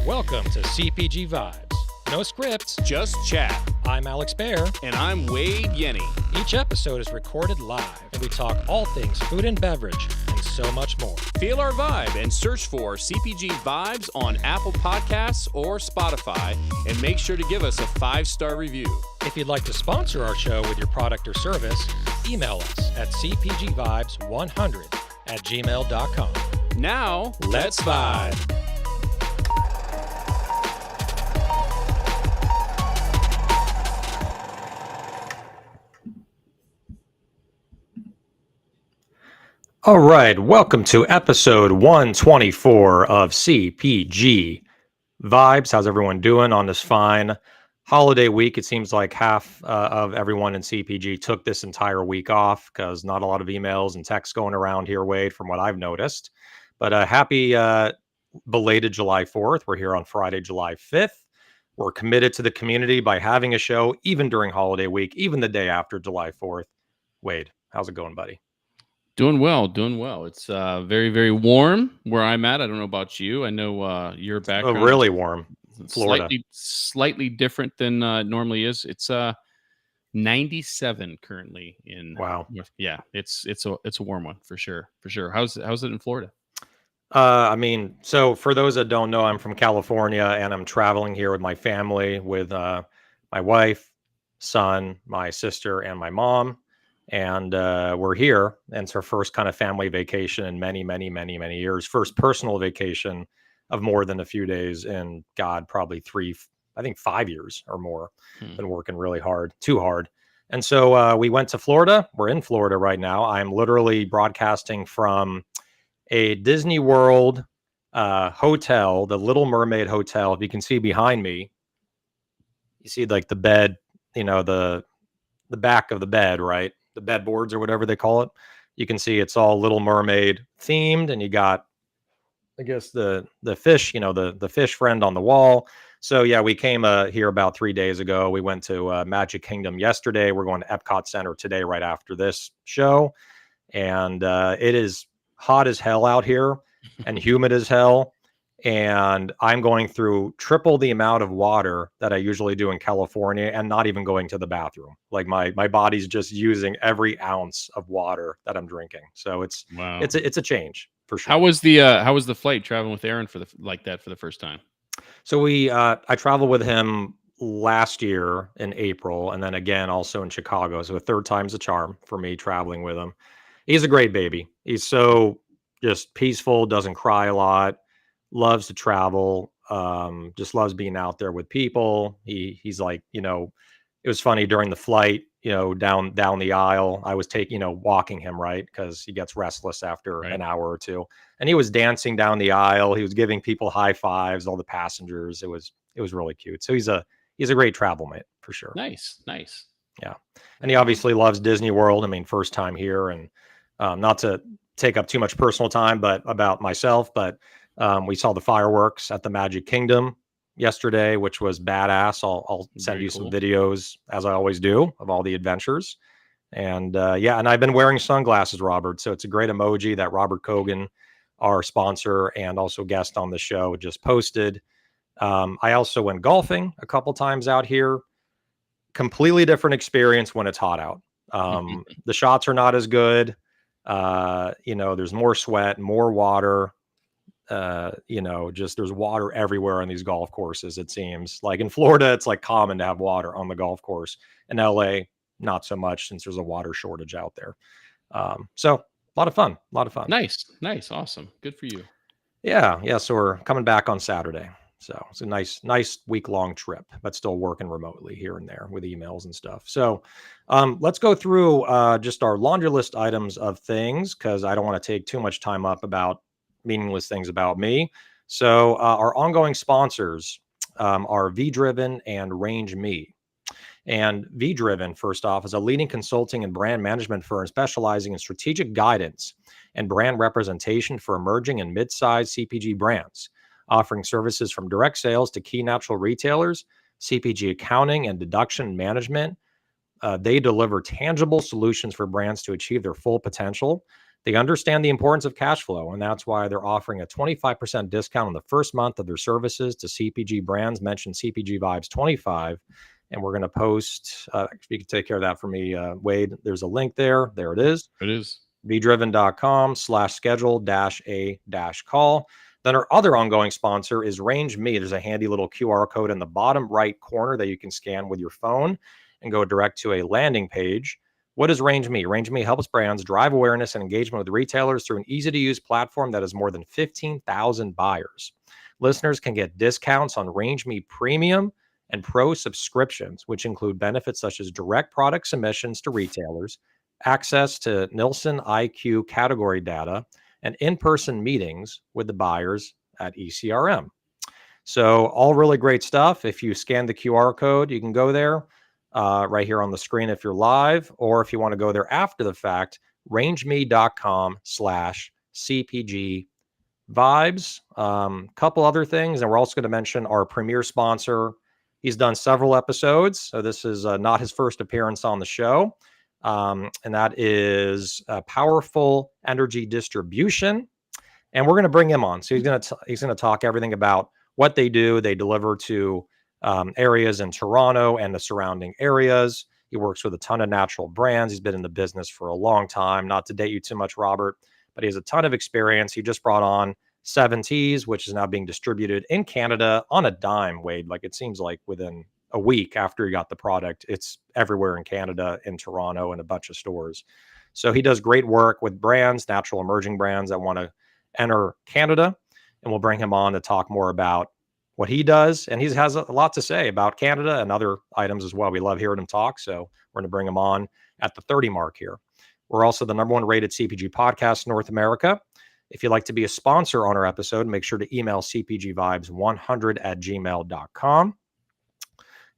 Welcome to CPG Vibes. No scripts, just chat. I'm Alex Baer. And I'm Wade Yenny. Each episode is recorded live, and we talk all things food and beverage, and so much more. Feel our vibe and search for CPG Vibes on Apple Podcasts or Spotify, and make sure to give us a 5-star review. If you'd like to sponsor our show with your product or service, email us at cpgvibes100@gmail.com. Now, let's vibe. All right, welcome to episode 124 of CPG Vibes. How's everyone doing on this fine holiday week? It seems like half of everyone in CPG took this entire week off because not a lot of emails and texts going around here, Wade, from what I've noticed. But happy belated July 4th. We're here on Friday, July 5th. We're committed to the community by having a show even during holiday week, even the day after July 4th. Wade, how's it going, buddy? Doing well. It's very, very warm where I'm at. I don't know about you. I know your background. Oh, really warm. Florida. Slightly different than it normally is. It's 97 currently in. Wow. Yeah, it's a warm one for sure. How's it in Florida? So for those that don't know, I'm from California and I'm traveling here with my family, with my wife, son, my sister, and my mom. And we're here, and it's our first kind of family vacation in many years. First personal vacation of more than a few days in, probably 5 years or more. Been working really hard, too hard. And so we went to Florida. We're in Florida right now. I'm literally broadcasting from a Disney World hotel, the Little Mermaid Hotel. If you can see behind me, you see like the bed, the back of the bed, right? The bed boards or whatever they call it. You can see it's all Little Mermaid themed, and you got, I guess, the fish, the fish friend on the wall. So yeah, we came here about 3 days ago. We went to Magic Kingdom yesterday. We're going to Epcot Center today, right after this show. And it is hot as hell out here and humid as hell. And I'm going through triple the amount of water that I usually do in California, and not even going to the bathroom. Like my body's just using every ounce of water that I'm drinking. So it's a change for sure. How was the flight traveling with Aaron for the first time? So I traveled with him last year in April, and then again also in Chicago. So the third time's a charm for me traveling with him. He's a great baby. He's so just peaceful, doesn't cry a lot. Loves to travel, just loves being out there with people. He's like, it was funny during the flight, down the aisle, I was walking him, right? Because he gets restless after an hour or two. And he was dancing down the aisle. He was giving people high fives, all the passengers. It was really cute. So he's a great travel mate for sure. Nice. Yeah. And he obviously loves Disney World. First time here, and not to take up too much personal time, but about myself, but we saw the fireworks at the Magic Kingdom yesterday, which was badass. I'll send you some videos, as I always do, of all the adventures. And and I've been wearing sunglasses, Robert. So it's a great emoji that Robert Kogan, our sponsor and also guest on the show, just posted. I also went golfing a couple times out here. Completely different experience when it's hot out. The shots are not as good. There's more sweat, more water. There's water everywhere on these golf courses. It seems like in Florida, it's like common to have water on the golf course. In LA, not so much, since there's a water shortage out there. So a lot of fun. Nice. Awesome. Good for you. Yeah. So we're coming back on Saturday. So it's a nice week-long trip, but still working remotely here and there with emails and stuff. So let's go through just our laundry list items of things, because I don't want to take too much time up about meaningless things about me. So our ongoing sponsors are V-Driven and Range Me. And V-Driven, first off, is a leading consulting and brand management firm specializing in strategic guidance and brand representation for emerging and mid-sized CPG brands, offering services from direct sales to key natural retailers, CPG accounting and deduction management. They deliver tangible solutions for brands to achieve their full potential. They understand the importance of cash flow, and that's why they're offering a 25% discount on the first month of their services to CPG brands. Mention CPG Vibes 25, and we're going to post. You can take care of that for me, Wade. There's a link there. There it is. It is. bedriven.com/schedule-a-call. Then our other ongoing sponsor is Range Me. There's a handy little QR code in the bottom right corner that you can scan with your phone and go direct to a landing page. What is Range Me? Range Me helps brands drive awareness and engagement with retailers through an easy-to-use platform that has more than 15,000 buyers. Listeners can get discounts on Range Me Premium and Pro subscriptions, which include benefits such as direct product submissions to retailers, access to Nielsen IQ category data, and in-person meetings with the buyers at ECRM. So all really great stuff. If you scan the QR code, you can go there right here on the screen if you're live, or if you want to go there after the fact, rangeme.com/CPG vibes. Couple other things, and we're also going to mention our premier sponsor. He's done several episodes, so this is not his first appearance on the show, and that is Powerful Energy Distribution. And we're going to bring him on. So he's going to talk everything about what they do. They deliver to areas in Toronto and the surrounding areas. He works with a ton of natural brands. He's been in the business for a long time. Not to date you too much, Robert, but he has a ton of experience. He just brought on 7Ts, which is now being distributed in Canada on a dime, Wade. Like, it seems like within a week after he got the product, it's everywhere in Canada, in Toronto, and a bunch of stores. So he does great work with brands, natural emerging brands that want to enter Canada, and we'll bring him on to talk more about what he does. And he has a lot to say about Canada and other items as well. We love hearing him talk, so we're going to bring him on at the 30 mark here. We're also the #1 rated CPG podcast in North America. If you'd like to be a sponsor on our episode, make sure to email cpgvibes100@gmail.com.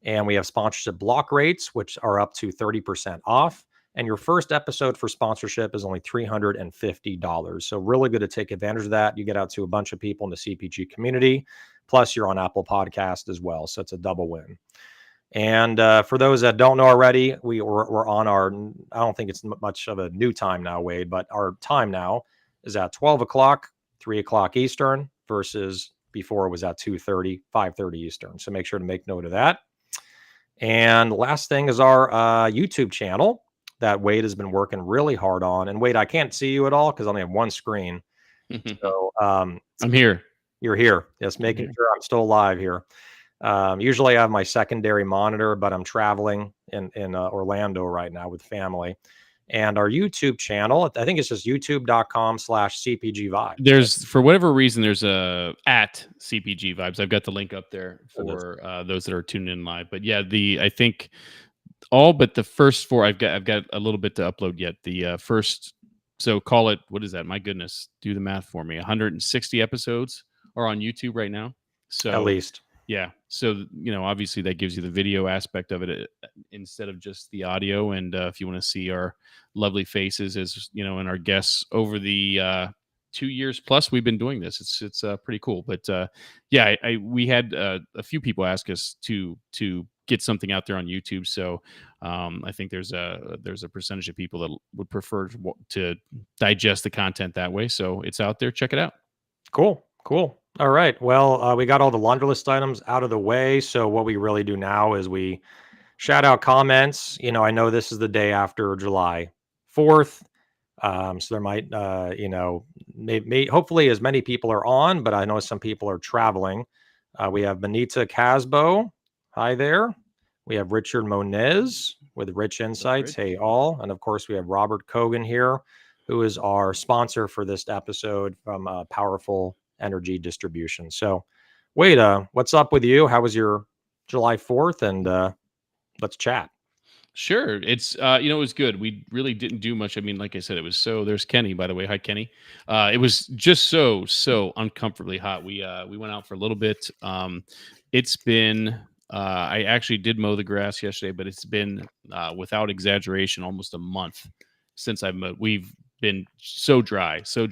And we have sponsorship block rates, which are up to 30% off. And your first episode for sponsorship is only $350. So really good to take advantage of that. You get out to a bunch of people in the CPG community. Plus, you're on Apple Podcast as well. So it's a double win. And for those that don't know already, we're on our, I don't think it's much of a new time now, Wade, but our time now is at 12 o'clock, 3 o'clock Eastern, versus before it was at 2:30, 5:30 Eastern. So make sure to make note of that. And last thing is our YouTube channel that Wade has been working really hard on. And Wade, I can't see you at all because I only have one screen. So I'm here. You're here. Just making sure I'm still alive here. Usually I have my secondary monitor, but I'm traveling in Orlando right now with family. And our YouTube channel, I think it's just youtube.com/CPG Vibes. There's, for whatever reason, there's a at CPG Vibes. I've got the link up there for those that are tuned in live. But yeah, I think all but the first 4, I've got a little bit to upload yet. The first, so call it, what is that? My goodness, do the math for me. 160 episodes are on YouTube right now. So at least. Yeah. So, obviously that gives you the video aspect of it instead of just the audio. And if you want to see our lovely faces as, and our guests over the 2 years plus we've been doing this, it's pretty cool. But yeah, we had a few people ask us to get something out there on YouTube. So I think there's a percentage of people that would prefer to digest the content that way. So it's out there. Check it out. Cool. All right. Well, we got all the laundry list items out of the way. So what we really do now is we shout out comments. I know this is the day after July 4th. So there might, hopefully as many people are on, but I know some people are traveling. We have Benita Casbo. Hi there. We have Richard Moniz with Rich Insights. Hey, all. And of course, we have Robert Kogan here, who is our sponsor for this episode from Powerful Energy Distribution. So, Wade, what's up with you? How was your July 4th? And let's chat. Sure. It's, it was good. We really didn't do much. I mean, like I said, it was there's Kenny, by the way. Hi, Kenny. It was just so uncomfortably hot. We went out for a little bit. It's been, I actually did mow the grass yesterday, but it's been, without exaggeration, almost a month since I've mowed. We've been so dry, so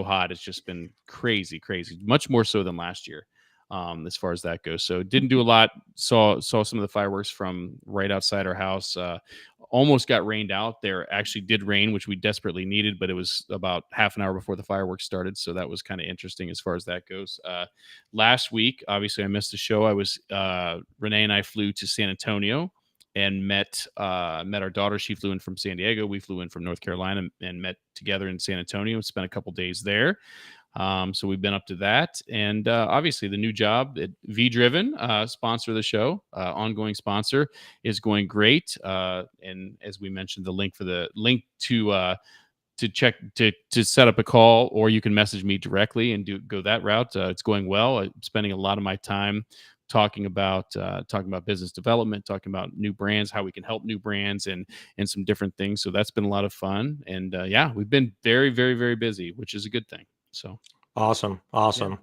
hot. It's just been crazy, much more so than last year. as far as that goes. So didn't do a lot. Saw some of the fireworks from right outside our house. Almost got rained out. There actually did rain, which we desperately needed, but it was about half an hour before the fireworks started. So that was kind of interesting as far as that goes. Last week, obviously, I missed the show. Renee and I flew to San Antonio and met our daughter. She flew in from San Diego. We flew in from North Carolina and met together in San Antonio. Spent a couple days there. So we've been up to that, and obviously the new job at V Driven, sponsor of the show, ongoing sponsor, is going great. And as we mentioned, the link to check to set up a call, or you can message me directly and go that route. It's going well. I'm spending a lot of my time talking about business development, talking about new brands, how we can help new brands, and some different things. So that's been a lot of fun, and yeah, we've been very, very, very busy, which is a good thing. So Awesome. yeah.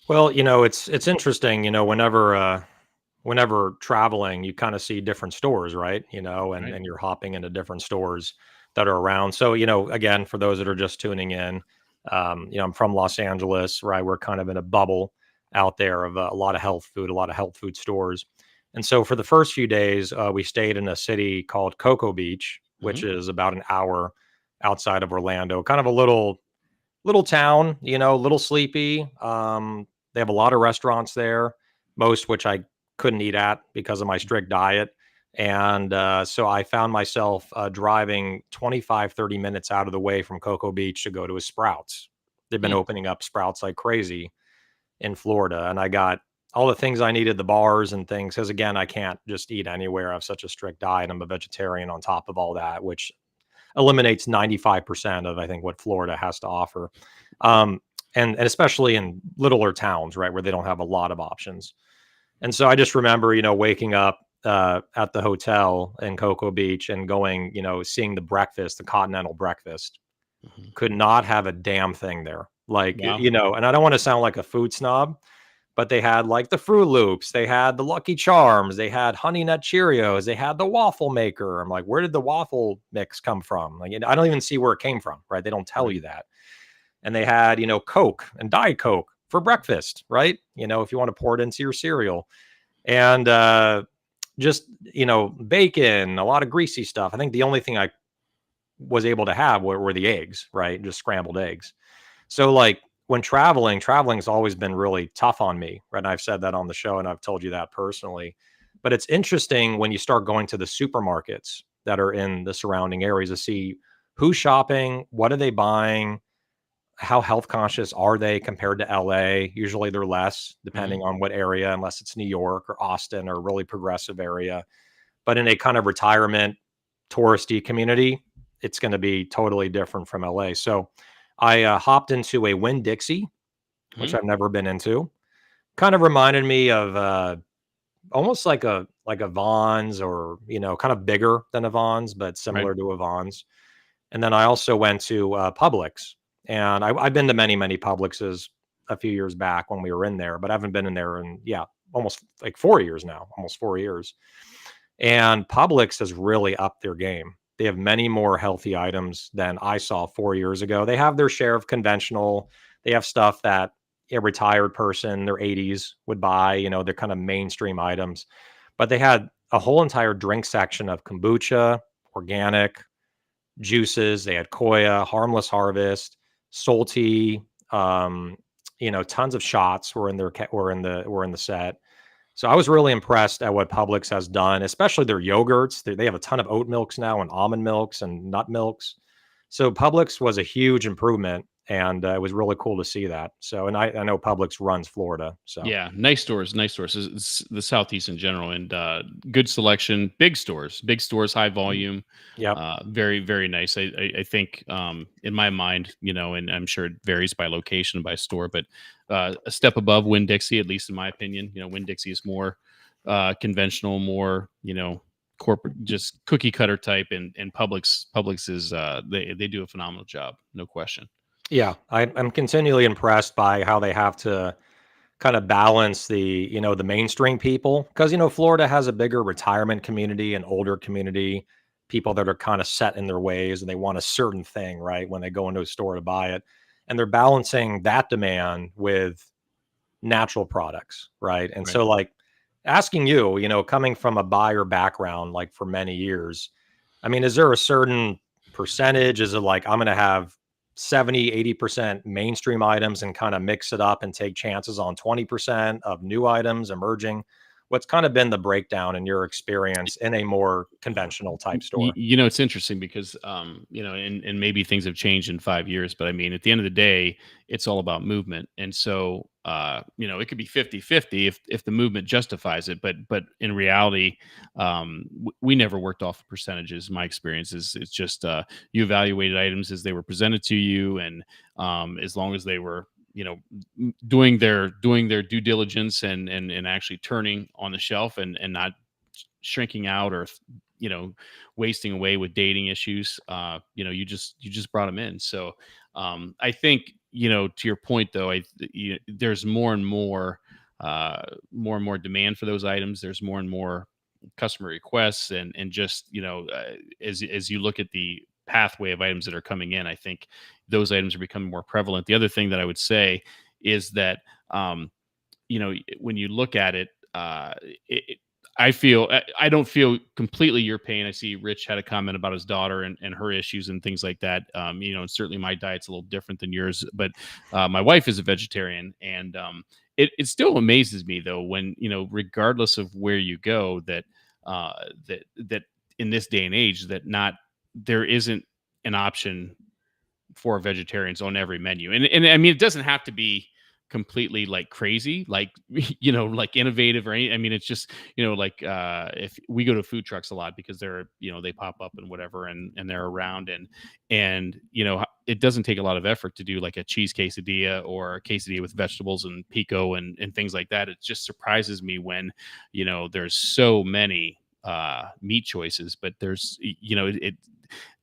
Well, it's interesting, whenever traveling, you kind of see different stores, right? Right. And you're hopping into different stores that are around. So, again, for those that are just tuning in, I'm from Los Angeles, right? We're kind of in a bubble out there of a lot of health food stores. And so for the first few days, we stayed in a city called Cocoa Beach, which Hmm. is about an hour outside of Orlando, kind of a little town, little sleepy. They have a lot of restaurants there, most which I couldn't eat at because of my strict diet. And so I found myself driving 25-30 minutes out of the way from Cocoa Beach to go to a Sprouts. They've been Hmm. opening up Sprouts like crazy in Florida. And I got all the things I needed, the bars and things, because again, I can't just eat anywhere. I have such a strict diet. I'm a vegetarian on top of all that, which eliminates 95% of, I think, what Florida has to offer. Um, and especially in littler towns, right, where they don't have a lot of options. And so I just remember, waking up at the hotel in Cocoa Beach and going, seeing the continental breakfast. Hmm. Could not have a damn thing there. Like, Wow. and I don't want to sound like a food snob, but they had like the Fruit Loops, they had the Lucky Charms, they had Honey Nut Cheerios, they had the waffle maker. I'm like, where did the waffle mix come from? Like, I don't even see where it came from, right? They don't tell Right. you that. And they had, Coke and Diet Coke for breakfast, right? If you want to pour it into your cereal. And just, bacon, a lot of greasy stuff. I think the only thing I was able to have were the eggs, right? Just scrambled eggs. So like when traveling's always been really tough on me, right? And I've said that on the show and I've told you that personally. But it's interesting when you start going to the supermarkets that are in the surrounding areas to see who's shopping, what are they buying, how health conscious are they compared to LA? Usually they're less, Hmm. depending on what area, unless it's New York or Austin or a really progressive area. But in a kind of retirement touristy community, it's going to be totally different from LA. So I hopped into a Winn-Dixie, which Hmm. I've never been into. Kind of reminded me of almost like a Vons, or kind of bigger than a Vons, but Right. similar to a Vons. And then I also went to Publix, and I've been to many Publixes a few years back when we were in there, but I haven't been in there in almost like 4 years now, almost 4 years. And Publix has really upped their game. They have many more healthy items than I saw 4 years ago. They have their share of conventional. They have stuff that a retired person in their 80s would buy, they're kind of mainstream items. But they had a whole entire drink section of kombucha, organic juices. They had Koya, Harmless Harvest, Soul Tea, tons of shots were in the set. So I was really impressed at what Publix has done, especially their yogurts. They have a ton of oat milks now and almond milks and nut milks. So Publix was a huge improvement, and it was really cool to see that. So, and I know Publix runs Florida. So, Yeah, nice stores, nice stores. The Southeast in general, and good selection, big stores, high volume, yep. very, very nice. I think, in my mind, and I'm sure it varies by location, by store, but a step above Winn Dixie, at least in my opinion. Winn Dixie is more conventional, more corporate, just cookie cutter type, and Publix is they do a phenomenal job, no question. Yeah. I'm continually impressed by how they have to kind of balance the mainstream people, because Florida has a bigger retirement community, an older community, people that are kind of set in their ways and they want a certain thing, right, when they go into a store to buy it. And they're balancing that demand with natural products, right? And Right. so like asking you, coming from a buyer background, like for many years, I mean, is there a certain percentage? Is it like I'm going to have 70, 80% mainstream items and kind of mix it up and take chances on 20% of new items emerging? What's kind of been the breakdown in your experience in a more conventional type store? It's interesting because, and maybe things have changed in 5 years, but I mean, at the end of the day, it's all about movement. And so, it could be 50-50 if the movement justifies it. But in reality, we never worked off of percentages. My experience is it's just, you evaluated items as they were presented to you. And as long as they were, doing their due diligence and actually turning on the shelf and not shrinking out or wasting away with dating issues, you just brought them in. So I think, to your point though, there's more and more demand for those items. There's more and more customer requests, and just, as you look at the pathway of items that are coming in, I think those items are becoming more prevalent. The other thing that I would say is that, when you look at it, I don't feel completely your pain. I see Rich had a comment about his daughter and her issues and things like that. And certainly my diet's a little different than yours, but my wife is a vegetarian, and it still amazes me though when, regardless of where you go, that in this day and age, that not there isn't an option for vegetarians on every menu. And I mean, it doesn't have to be completely like crazy, like, like innovative or any, I mean, it's just, like, if we go to food trucks a lot because they're, they pop up and whatever, and they're around, and, it doesn't take a lot of effort to do like a cheese quesadilla or a quesadilla with vegetables and pico and things like that. It just surprises me when, there's so many meat choices, but there's, it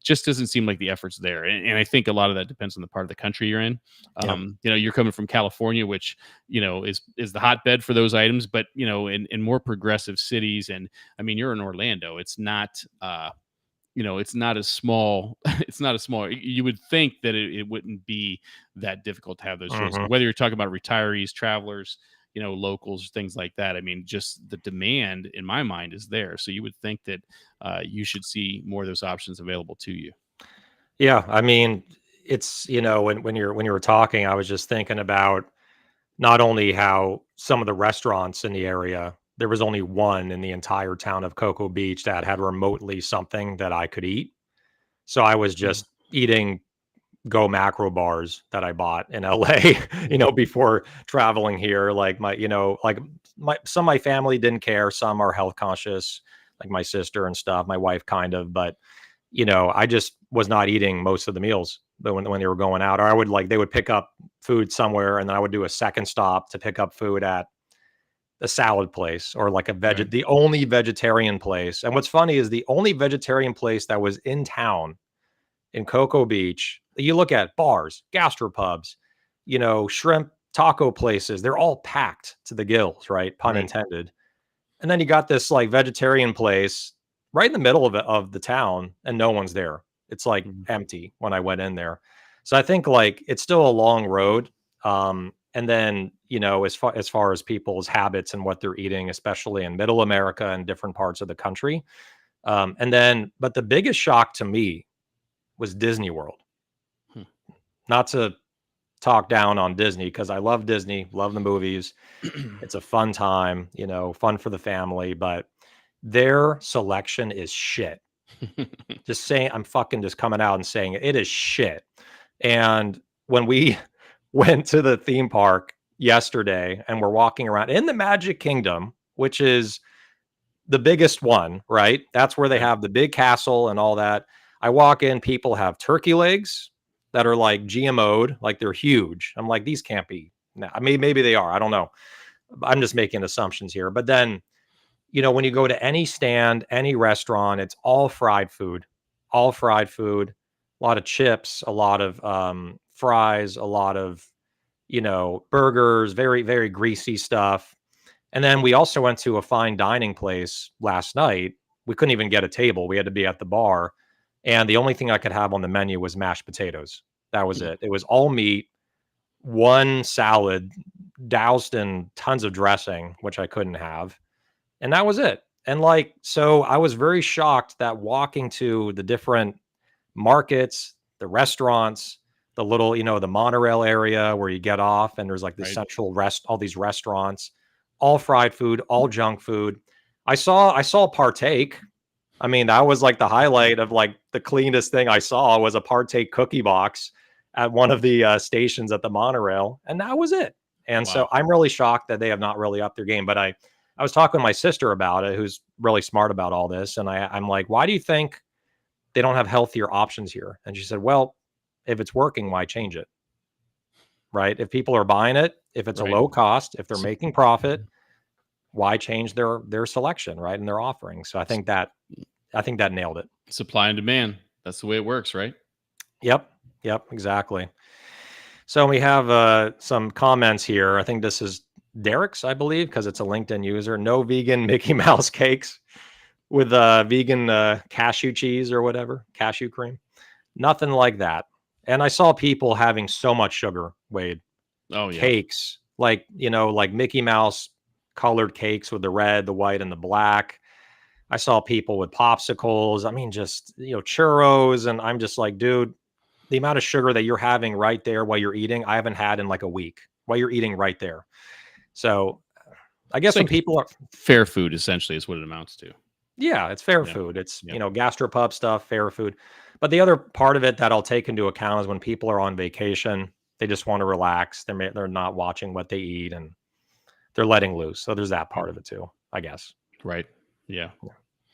just doesn't seem like the effort's there. And I think a lot of that depends on the part of the country you're in. Yeah. You're coming from California, which, is the hotbed for those items, but, in more progressive cities. And I mean, you're in Orlando. It's not, it's not as small. It's not as small. You would think that it wouldn't be that difficult to have those choices, Mhm. whether you're talking about retirees, travelers, locals, things like that. I mean, just the demand in my mind is there. So you would think that you should see more of those options available to you. Yeah, I mean, it's, when you were talking, I was just thinking about not only how some of the restaurants in the area, there was only one in the entire town of Cocoa Beach that had remotely something that I could eat. So I was Mhm. just eating Go Macro bars that I bought in LA, before traveling here. Like some of my family didn't care. Some are health conscious, like my sister and stuff, my wife kind of, but I just was not eating most of the meals. But when they were going out, or they would pick up food somewhere, and then I would do a second stop to pick up food at a salad place or like Right. the only vegetarian place. And what's funny is the only vegetarian place that was in town in Cocoa Beach, you look at bars, gastropubs, shrimp taco places, they're all packed to the gills, right? Pun Right. intended. And then you got this like vegetarian place right in the middle of the town, and no one's there. It's like Mhm. empty when I went in there. So I think like it's still a long road. And then, as far as people's habits and what they're eating, especially in middle America and different parts of the country. But the biggest shock to me was Disney World. Hmm. Not to talk down on Disney, because I love Disney, love the movies. It's a fun time, fun for the family, but their selection is shit. Just saying, I'm fucking just coming out and saying it is shit. And when we went to the theme park yesterday and we're walking around in the Magic Kingdom, which is the biggest one, right? That's where they Right. have the big castle and all that. I walk in, people have turkey legs that are like GMO'd, like they're huge. I'm like, these can't be. No, I mean, maybe they are. I don't know. I'm just making assumptions here. But then, when you go to any stand, any restaurant, it's all fried food, a lot of chips, a lot of fries, a lot of, burgers, very, very greasy stuff. And then we also went to a fine dining place last night. We couldn't even get a table. We had to be at the bar. And the only thing I could have on the menu was mashed potatoes. That was Hmm. it. It was all meat, one salad doused in tons of dressing, which I couldn't have. And that was it. And like, so I was very shocked that walking to the different markets, the restaurants, the little, the monorail area where you get off and there's like the Right. central all these restaurants, all fried food, all junk food. I saw partake. I mean, that was like the highlight of like the cleanest thing I saw was a partake cookie box at one of the stations at the monorail. And that was it. And so Wow. I'm really shocked that they have not really upped their game. But I was talking with my sister about it, who's really smart about all this. And I'm like, why do you think they don't have healthier options here? And she said, well, if it's working, why change it? Right? If people are buying it, if it's a Right. low cost, if they're making profit, why change their selection, right? And their offering. So I think that nailed it. Supply and demand. That's the way it works, right? Yep. Yep. Exactly. So we have some comments here. I think this is Derek's, I believe, because it's a LinkedIn user. No vegan Mickey Mouse cakes with vegan cashew cheese or whatever, cashew cream. Nothing like that. And I saw people having so much sugar, Wade. Oh yeah. Cakes, like, like Mickey Mouse colored cakes with the red, the white, and the black. I saw people with popsicles. I mean, just, churros. And I'm just like, dude, the amount of sugar that you're having right there while you're eating, I haven't had in like a week while you're eating right there. So I guess It's when like people are, fair food essentially is what it amounts to. yeah, it's fair Yeah. food. It's, Yeah. gastropub stuff, fair food. But the other part of it that I'll take into account is when people are on vacation, they just want to relax. They're not watching what they eat and they're letting loose. So there's that part of it too, I guess. Right. Yeah.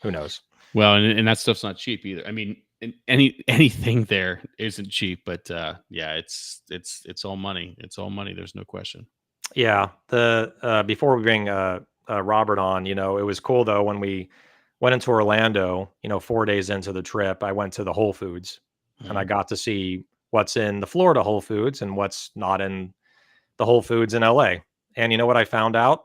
Who knows? Well, and that stuff's not cheap either. I mean, anything there isn't cheap, but yeah, it's all money. It's all money. There's no question. Yeah. The before we bring Robert on, it was cool though when we went into Orlando, 4 days into the trip, I went to the Whole Foods and I got to see what's in the Florida Whole Foods and what's not in the Whole Foods in LA. And you know what I found out?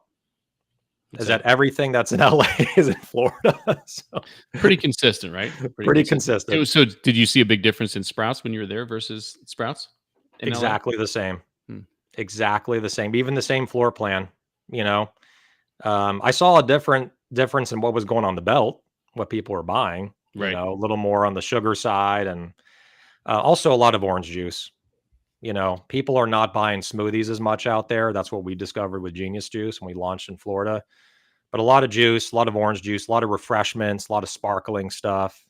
Is that everything that's in LA is in Florida. So, pretty consistent, right? pretty consistent. So did you see a big difference in Sprouts when you were there versus Sprouts in LA? Exactly the same. Hmm. Exactly the same. Even the same floor plan, I saw a difference in what was going on the belt, what people were buying, Right. a little more on the sugar side and also a lot of orange juice. People are not buying smoothies as much out there. That's what we discovered with Genius Juice when we launched in Florida. But a lot of juice, a lot of orange juice, a lot of refreshments, a lot of sparkling stuff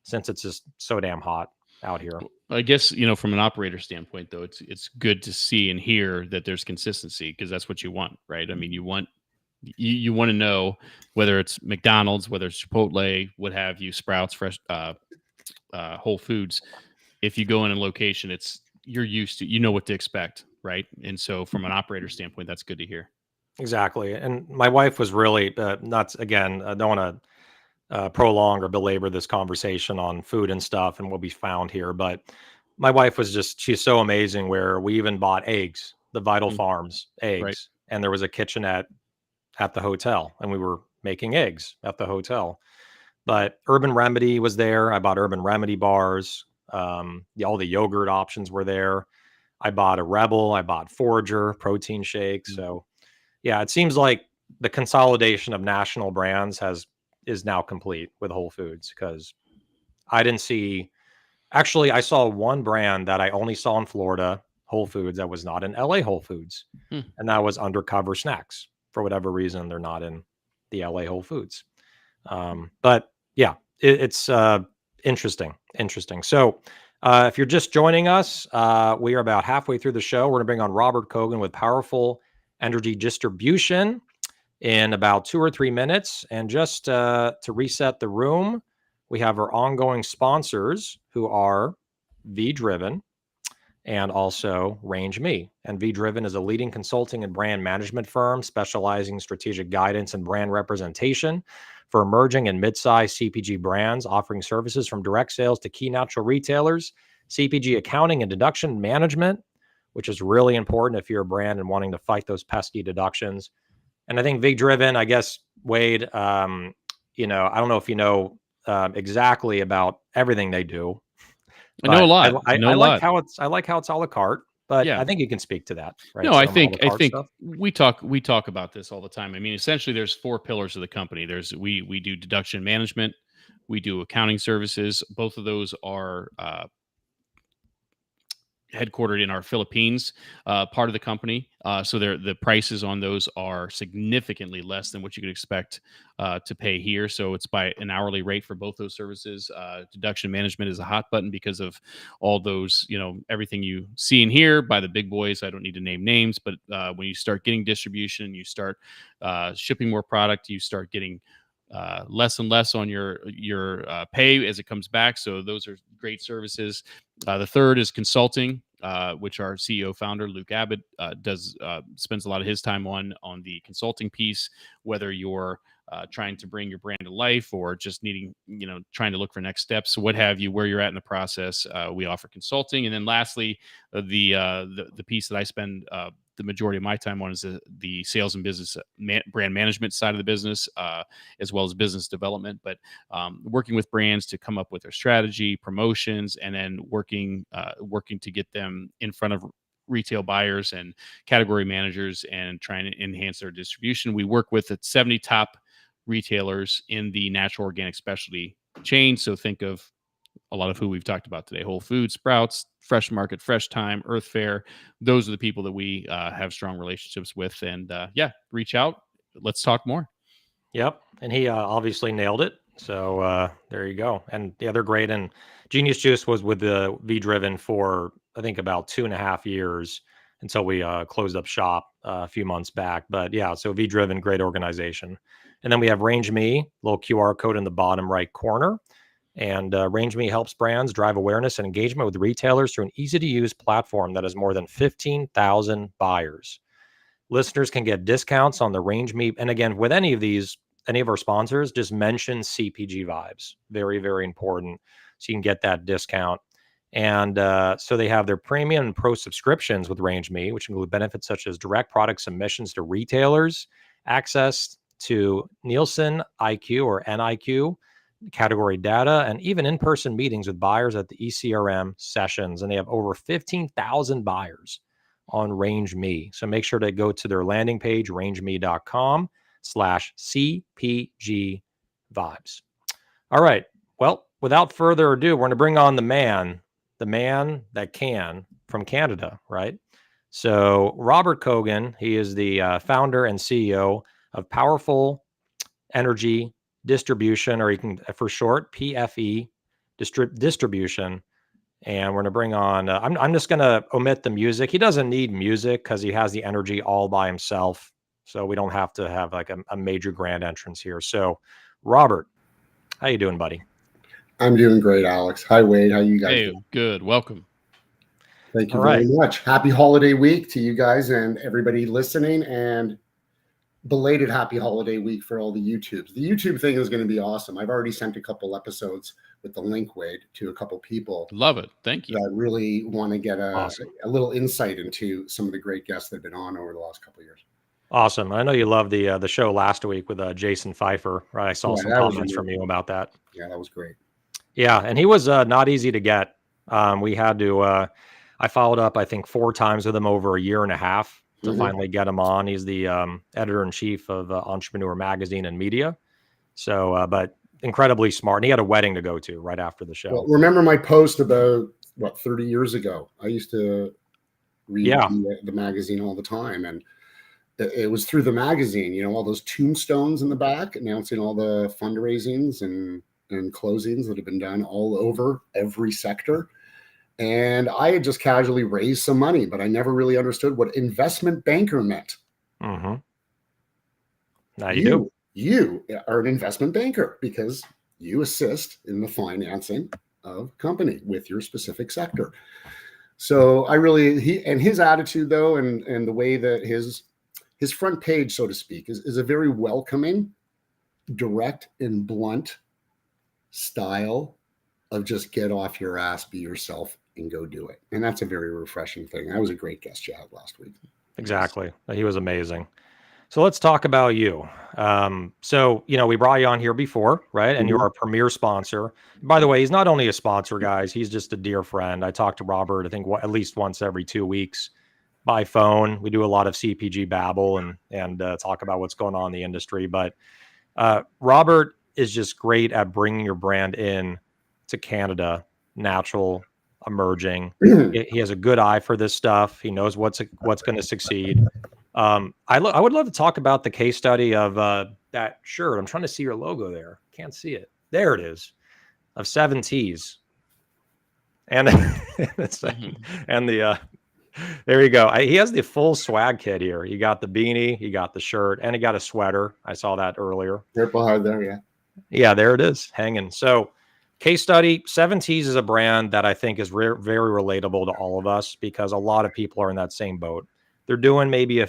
since it's just so damn hot out here. I guess, from an operator standpoint, though, it's good to see and hear that there's consistency because that's what you want, right? I mean, you want to know whether it's McDonald's, whether it's Chipotle, what have you, Sprouts, Fresh, Whole Foods. If you go in a location, you're used to, what to expect, right? And so from an operator standpoint, that's good to hear. Exactly. And my wife was really nuts. Again, I don't want to prolong or belabor this conversation on food and stuff and what we found here. But my wife she's so amazing where we even bought eggs, the Vital Farms eggs. Right. And there was a kitchenette at the hotel and we were making eggs at the hotel. But Urban Remedy was there. I bought Urban Remedy bars. All the yogurt options were there. I bought a Rebel. I bought Forager protein shake. So yeah, it seems like the consolidation of national brands is now complete with Whole Foods because I didn't see. Actually, I saw one brand that I only saw in Florida, Whole Foods, that was not in LA Whole Foods, and that was Undercover Snacks. For whatever reason, they're not in the LA Whole Foods. But yeah, it's interesting. So if you're just joining us, we are about halfway through the show. We're going to bring on Robert Kogan with Powerful Energy Distribution in about 2 or 3 minutes. And just to reset the room, we have our ongoing sponsors who are V-Driven and also Range Me. And V-Driven is a leading consulting and brand management firm specializing in strategic guidance and brand representation for emerging and mid-sized CPG brands, offering services from direct sales to key natural retailers, CPG accounting and deduction management, which is really important if you're a brand and wanting to fight those pesky deductions. And I think V-Driven, I guess, Wade, I don't know if you know exactly about everything they do. I know a lot. I like how it's a la carte. but Yeah. I think you can speak to that, right? No, I Some a think la I carte think stuff. we talk about this all the time. I mean, essentially, there's four pillars of the company. There's we do deduction management, we do accounting services. Both of those are headquartered in our Philippines part of the company. So the prices on those are significantly less than what you could expect to pay here. So it's by an hourly rate for both those services. Deduction management is a hot button because of all those, everything you see and hear by the big boys. I don't need to name names, but when you start getting distribution, you start shipping more product, you start getting less and less on your pay as it comes back. So those are great services. The third is consulting, which our CEO founder Luke Abbott does spends a lot of his time on the consulting piece. Whether you're trying to bring your brand to life or just needing, trying to look for next steps, what have you, where you're at in the process, we offer consulting. And then lastly, the piece that I spend the majority of my time on is the sales and business brand management side of the business, as well as business development. But working with brands to come up with their strategy, promotions, and then working to get them in front of retail buyers and category managers and trying to enhance their distribution. We work with the 70 top retailers in the natural organic specialty chain. So think of a lot of who we've talked about today: Whole Foods, Sprouts, Fresh Market, Fresh Time, Earth Fare. Those are the people that we have strong relationships with. And reach out. Let's talk more. Yep, and he obviously nailed it. So there you go. And yeah, they're great. And Genius Juice was with the V Driven for I think about 2.5 years until we closed up shop a few months back. But yeah, so V Driven, great organization. And then we have Range Me, little QR code in the bottom right corner. And Range Me helps brands drive awareness and engagement with retailers through an easy to use platform that has more than 15,000 buyers. Listeners can get discounts on the Range Me. And again, with any of our sponsors, just mention CPG Vibes. Very, very important. So you can get that discount. And so they have their premium and pro subscriptions with Range Me, which include benefits such as direct product submissions to retailers, access to Nielsen IQ or NIQ category data, and even in-person meetings with buyers at the ECRM sessions. And they have over 15,000 buyers on Range Me. So make sure to go to their landing page, rangeme.com/CPG vibes. All right. Well, without further ado, we're going to bring on the man that can from Canada, right? So Robert Cogan, he is the founder and CEO of Powerful Energy Distribution, or you can, for short, PFE Distribution. And we're going to bring on, I'm just going to omit the music. He doesn't need music because he has the energy all by himself. So we don't have to have like a major grand entrance here. So Robert, how you doing, buddy? I'm doing great, Alex. Hi, Wade. How you guys doing? Good. Welcome. Thank you very much. Happy holiday week to you guys and everybody listening, and belated happy holiday week for all the YouTubes. The YouTube thing is going to be awesome. I've already sent a couple episodes with the link, Wade, to a couple people. Love it. Thank you. I really want to get a Awesome. little insight into some of the great guests that have been on over the last couple of years. Awesome. I know you loved the show last week with Jason Pfeiffer, right? I saw some comments from you about that. Yeah, that was great. Yeah, and he was not easy to get. We had to, I followed up, I think, 4 times with him over a year and a half to finally get him on. He's the editor-in-chief of Entrepreneur Magazine and Media. So, but incredibly smart. And he had a wedding to go to right after the show. Well, remember my post about, 30 years ago? I used to read the magazine all the time. And it was through the magazine, all those tombstones in the back announcing all the fundraisings and closings that have been done all over every sector. And I had just casually raised some money, but I never really understood what investment banker meant. Mm-hmm. Now you do. You are an investment banker because you assist in the financing of company with your specific sector. So his attitude though, and the way that his front page, so to speak, is a very welcoming, direct and blunt style of just get off your ass, be yourself, and go do it. And that's a very refreshing thing. That was a great guest you had last week. Exactly. He was amazing. So let's talk about you. So, we brought you on here before, right? And you're Mhm. our premier sponsor. By the way, he's not only a sponsor, guys, he's just a dear friend. I talk to Robert, I think at least once every 2 weeks by phone. We do a lot of CPG babble and talk about what's going on in the industry. But Robert is just great at bringing your brand in to Canada, natural, emerging. He has a good eye for this stuff. He knows what's going to succeed. I would love to talk about the case study of that shirt. I'm trying to see your logo there. Can't see it. There it is. Of 7Ts. And and the there you go. He has the full swag kit here. He got the beanie, he got the shirt, and he got a sweater. I saw that earlier. Right behind there, yeah. Yeah, there it is, hanging. So, case study, 7Ts is a brand that I think is very relatable to all of us because a lot of people are in that same boat. They're doing maybe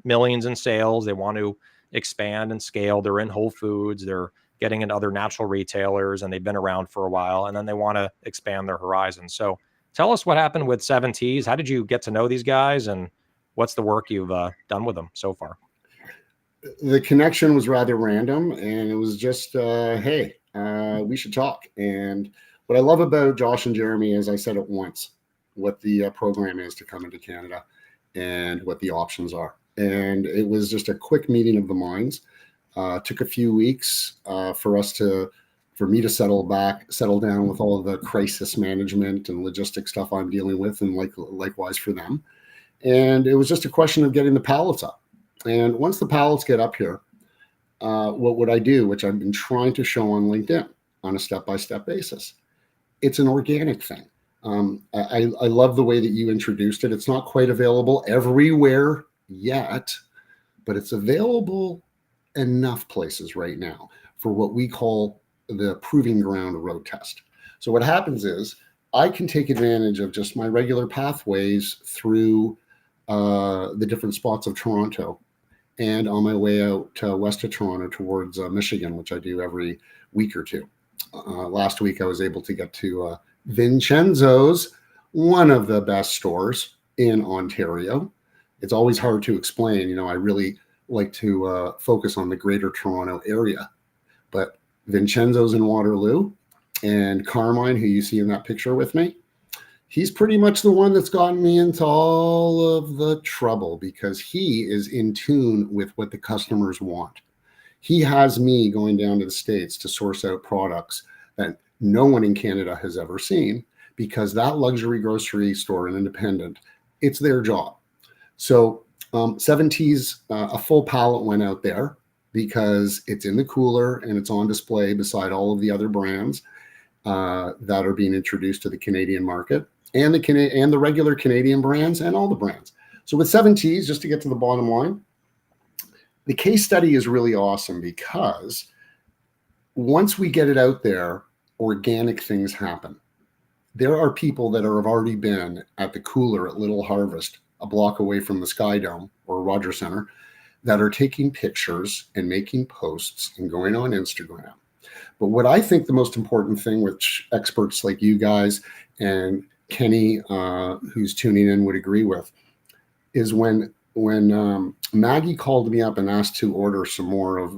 millions in sales. They want to expand and scale. They're in Whole Foods. They're getting in other natural retailers, and they've been around for a while, and then they want to expand their horizon. So, tell us what happened with 7Ts. How did you get to know these guys, and what's the work you've done with them so far? The connection was rather random, and it was just, hey, we should talk. And what I love about Josh and Jeremy, as I said it once, what the program is to come into Canada and what the options are. And it was just a quick meeting of the minds. Took a few weeks for me to settle down with all of the crisis management and logistic stuff I'm dealing with, and likewise for them. And it was just a question of getting the pallets up. And once the pallets get up here, what would I do, which I've been trying to show on LinkedIn on a step-by-step basis? It's an organic thing. I love the way that you introduced it. It's not quite available everywhere yet, but it's available enough places right now for what we call the proving ground road test. So what happens is I can take advantage of just my regular pathways through the different spots of Toronto, and on my way out west of Toronto towards Michigan, which I do every week or two. Last week, I was able to get to Vincenzo's, one of the best stores in Ontario. It's always hard to explain. I really like to focus on the greater Toronto area. But Vincenzo's in Waterloo, and Carmine, who you see in that picture with me, he's pretty much the one that's gotten me into all of the trouble because he is in tune with what the customers want. He has me going down to the States to source out products that no one in Canada has ever seen, because that luxury grocery store and independent, it's their job. So 7Ts, a full pallet went out there because it's in the cooler and it's on display beside all of the other brands that are being introduced to the Canadian market, and the regular Canadian brands and all the brands. So with 7Ts, just to get to the bottom line, the case study is really awesome because once we get it out there, organic things happen. There are people that have already been at the cooler at Little Harvest, a block away from the Sky Dome or Rogers Center, that are taking pictures and making posts and going on Instagram. But what I think the most important thing, which experts like you guys and Kenny, who's tuning in, would agree with, is when Maggie called me up and asked to order some more of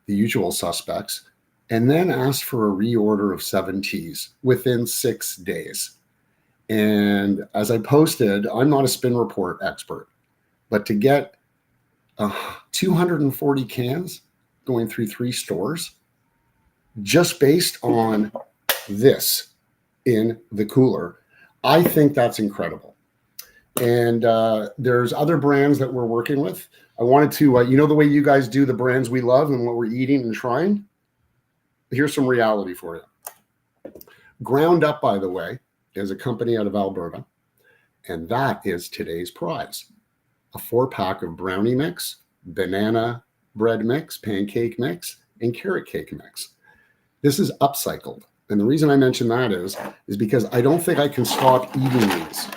the usual suspects, and then asked for a reorder of 7Ts within 6 days. And as I posted, I'm not a spin report expert, but to get 240 cans going through 3 stores, just based on this in the cooler, I think that's incredible. And there's other brands that we're working with. I wanted to, the way you guys do the brands we love and what we're eating and trying. Here's some reality for you. Ground Up, by the way, is a company out of Alberta, and that is today's prize. A 4-pack of brownie mix, banana bread mix, pancake mix, and carrot cake mix. This is upcycled. And the reason I mention that is because I don't think I can stop eating these.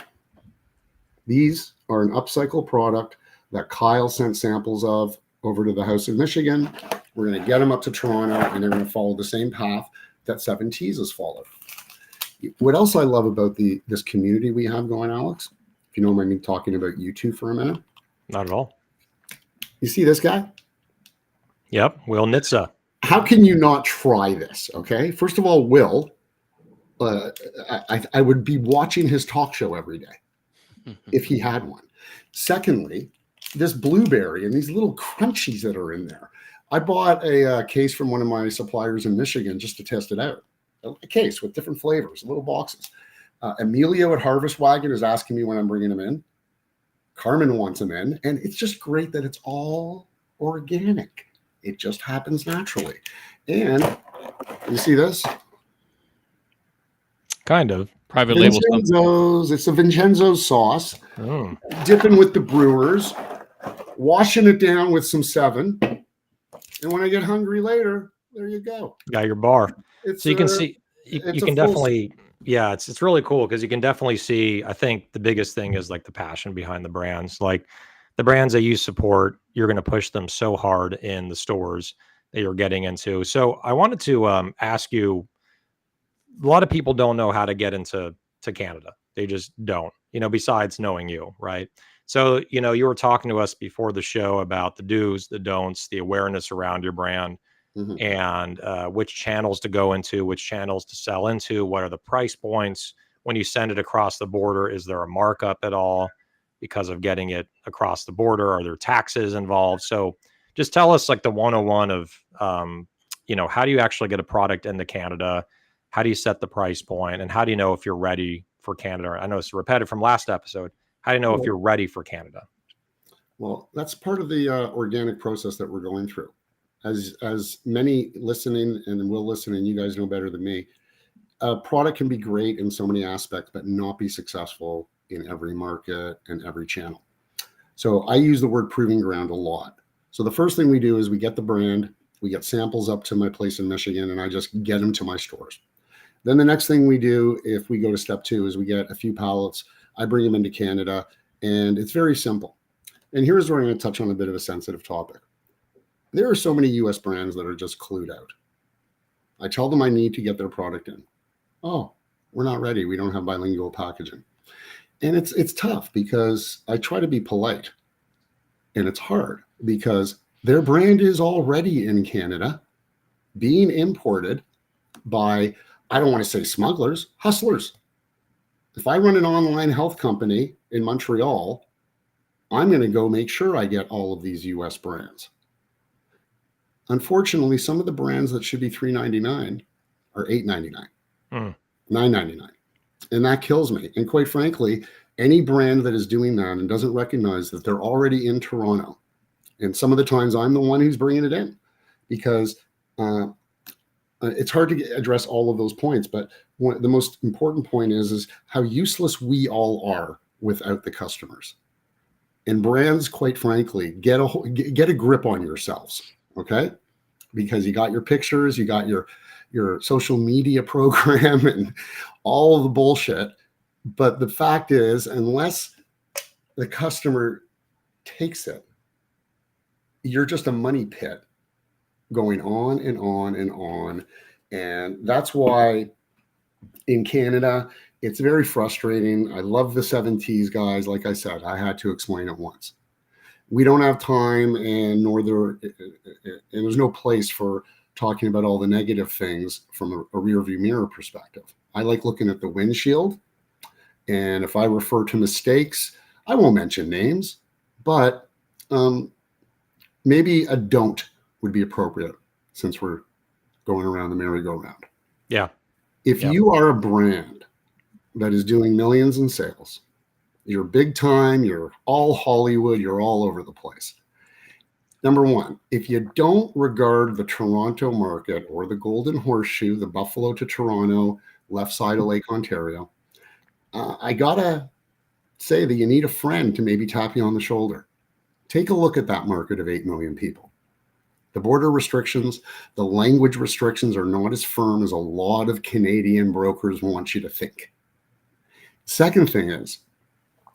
These are an upcycled product that Kyle sent samples of over to the House of Michigan. We're going to get them up to Toronto, and they're going to follow the same path that 7Ts has followed. What else I love about this community we have going, Alex, if you don't mind me talking about you two for a minute. Not at all. You see this guy? Yep. Will Nitsa. How can you not try this? Okay. First of all, Will, I would be watching his talk show every day if he had one. Secondly, this blueberry and these little crunchies that are in there. I bought a case from one of my suppliers in Michigan just to test it out. A case with different flavors, little boxes. Emilio at Harvest Wagon is asking me when I'm bringing them in. Carmen wants them in. And it's just great that it's all organic. It just happens naturally. And you see this? Kind of. Private label stuff. Vincenzo's. It's a Vincenzo's sauce. Mm. Dipping with the brewers. Washing it down with some 7. And when I get hungry later, there you go. Got your bar. It's So you can see, you can definitely, yeah, it's really cool because you can definitely see, I think the biggest thing is like the passion behind the brands. Like the brands that you support, you're going to push them so hard in the stores that you're getting into. So I wanted to ask you, a lot of people don't know how to get into Canada. They just don't, besides knowing you, right? So, you were talking to us before the show about the do's, the don'ts, the awareness around your brand, and which channels to go into, which channels to sell into, what are the price points. When you send it across the border, is there a markup at all because of getting it across the border? Are there taxes involved? So just tell us like the 101 of, how do you actually get a product into Canada? How do you set the price point? And how do you know if you're ready for Canada? I know it's repetitive from last episode. How do you know if you're ready for Canada? Well, that's part of the organic process that we're going through. As many listening and will listen, and you guys know better than me, a product can be great in so many aspects, but not be successful in every market and every channel. So I use the word proving ground a lot. So the first thing we do is we get the brand, we get samples up to my place in Michigan, and I just get them to my stores. Then the next thing we do, if we go to step 2, is we get a few pallets. I bring them into Canada, and it's very simple. And here's where I'm going to touch on a bit of a sensitive topic. There are so many US brands that are just clued out. I tell them I need to get their product in. Oh, we're not ready. We don't have bilingual packaging. And it's tough because I try to be polite. And it's hard because their brand is already in Canada being imported by, I don't want to say smugglers, hustlers. If I run an online health company in Montreal, I'm going to go make sure I get all of these US brands. Unfortunately, some of the brands that should be $3.99 are $8.99, $9.99. And that kills me. And quite frankly, any brand that is doing that and doesn't recognize that they're already in Toronto, and some of the times I'm the one who's bringing it in because it's hard to address all of those points. But the most important point is how useless we all are without the customers. And brands, quite frankly, get a grip on yourselves, okay? Because you got your pictures, you got your social media program and all of the bullshit. But the fact is, unless the customer takes it, you're just a money pit going on and on and on. And that's why in Canada, it's very frustrating. I love the 7Ts guys. Like I said, I had to explain it once. We don't have time, and there's no place for talking about all the negative things from a rear view mirror perspective. I like looking at the windshield. And if I refer to mistakes, I won't mention names, but maybe a don't would be appropriate since we're going around the merry-go-round. Yeah. If you are a brand that is doing millions in sales, you're big time, you're all Hollywood, you're all over the place. Number one, if you don't regard the Toronto market or the Golden Horseshoe, the Buffalo to Toronto, left side of Lake Ontario, I gotta say that you need a friend to maybe tap you on the shoulder. Take a look at that market of 8 million people. The border restrictions, the language restrictions are not as firm as a lot of Canadian brokers want you to think. Second thing is,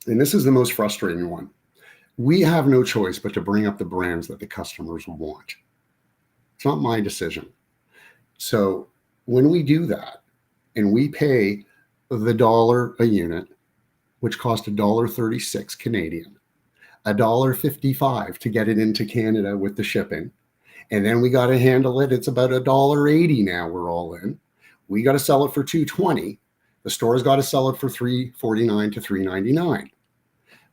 and this is the most frustrating one, we have no choice but to bring up the brands that the customers want. It's not my decision. So when we do that and we pay the $1 a unit, which cost $1.36 Canadian, $1.55 to get it into Canada with the shipping. And then we got to handle it. It's about $1.80 now. We're all in. We got to sell it for $2.20. The store's got to sell it for $3.49 to $3.99.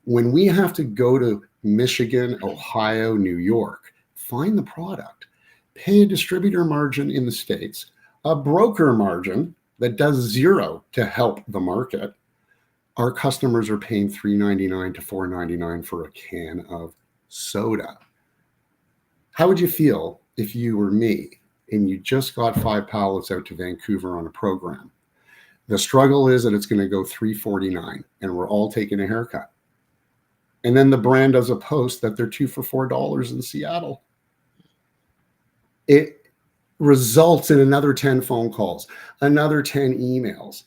When we have to go to Michigan, Ohio, New York, find the product, pay a distributor margin in the States, a broker margin that does zero to help the market, our customers are paying $3.99 to $4.99 for a can of soda. How would you feel if you were me and you just got 5 pallets out to Vancouver on a program? The struggle is that it's going to go $3.49 and we're all taking a haircut. And then the brand does a post that they're 2 for $4 in Seattle. It results in another 10 phone calls, another 10 emails.